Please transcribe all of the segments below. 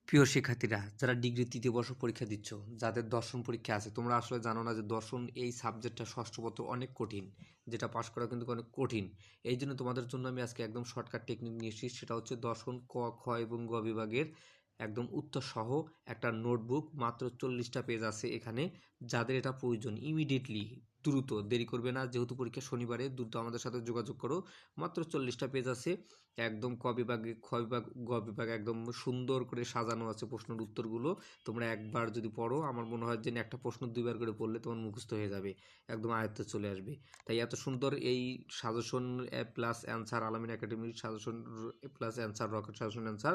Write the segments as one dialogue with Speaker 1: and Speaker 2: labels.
Speaker 1: প্রিয় শিক্ষার্থীরা, যারা ডিগ্রি তৃতীয় বর্ষ পরীক্ষা দিচ্ছ, যাদের দর্শন পরীক্ষা আছে, তোমরা আসলে জানো না যে দর্শন এই সাবজেক্টটা ষষ্ঠ পত্র অনেক কঠিন, যেটা পাশ করা কিন্তু অনেক কঠিন। এই জন্য তোমাদের জন্য আমি আজকে একদম শর্টকাট টেকনিক নিয়ে এসেছি। সেটা হচ্ছে দর্শন ক, খ এবং গ বিভাগের একদম উত্তর সহ একটা নোটবুক, মাত্র 40টা পেজ আছে এখানে। যাদের এটা প্রয়োজন, ইমিডিয়েটলি দ্রুত, দেরি করবে না, যেহেতু পরীক্ষা শনিবারে, দ্রুত আমাদের সাথে যোগাযোগ করো। মাত্র 40টা পেজ আছে, একদম ক বিভাগে, খ বিভাগ, গ বিভাগ একদম সুন্দর করে সাজানো আছে প্রশ্নের উত্তরগুলো। তোমরা একবার যদি পড়ো, আমার মনে হয় যে একটা প্রশ্ন দুইবার করে পড়লে তোমার মুখস্থ হয়ে যাবে, একদম আয়ত্তে চলে আসবে। তাই এত সুন্দর এই সাজেশন প্লাস অ্যান্সার, আলামিন একাডেমির suggestion plus answer, rocket suggestion answer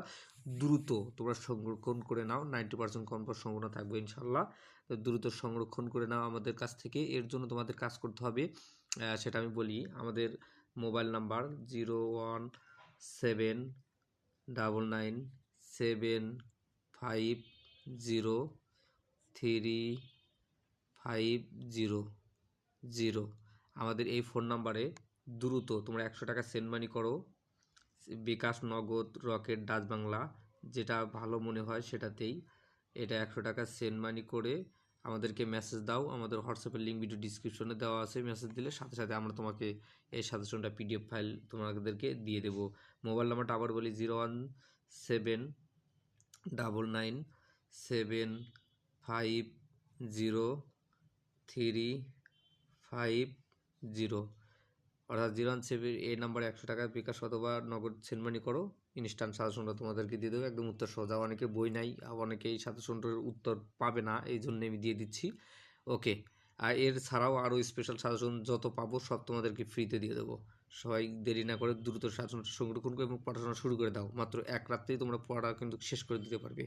Speaker 1: দ্রুত তোমরা সংরক্ষণ করে নাও। 90% কনফার্ম সম্ভাবনা থাকবে ইনশাল্লাহ। তো দ্রুত সংরক্ষণ করে নাও আমাদের কাছ থেকে। এর জন্য তোমাদের কাজ করতে হবে, সেটা আমি বলি। আমাদের মোবাইল নাম্বার 0179750350। আমাদের এই ফোন নাম্বারে দ্রুত তোমরা 100 টাকা সেন্ড মানি করো। বিকাশ, নগদ, রকেট, ডাচ বাংলা, যেটা ভালো মনে হয় সেটাতেই। এটা 100 টাকা সেন্ড মানি করে আমাদেরকে মেসেজ দাও। আমাদের হোয়াটসঅ্যাপের লিঙ্ক ভিডিও ডিসক্রিপশনে দেওয়া আছে। মেসেজ দিলে সাথে সাথে আমরা তোমাকে এই সাজেশনটা পিডিএফ ফাইল তোমাদেরকে দিয়ে দেবো। মোবাইল নাম্বারটা আবার বলি, 017999750, অর্থাৎ 017 এই নাম্বারে 100 টাকা বিকাশ অথবা নগদ সেন্ড মানি করো। ইনস্ট্যান্ট সাজেশনটা তোমাদেরকে দিয়ে দেবো, একদম উত্তর সোজা। অনেকে বই নাই, অনেকে এই সাজেশনটার উত্তর পাবে না, এই জন্য আমি দিয়ে দিচ্ছি। ওকে, আর এর ছাড়াও আরও স্পেশাল সাজেশন যত পাবো সব তোমাদেরকে ফ্রিতে দিয়ে দেবো। সবাই দেরি না করে দ্রুত সাজেশনটা সংরক্ষণ করে এবং পড়াশোনা শুরু করে দাও। মাত্র এক রাত্রেই তোমরা পড়া কিন্তু শেষ করে দিতে পারবে।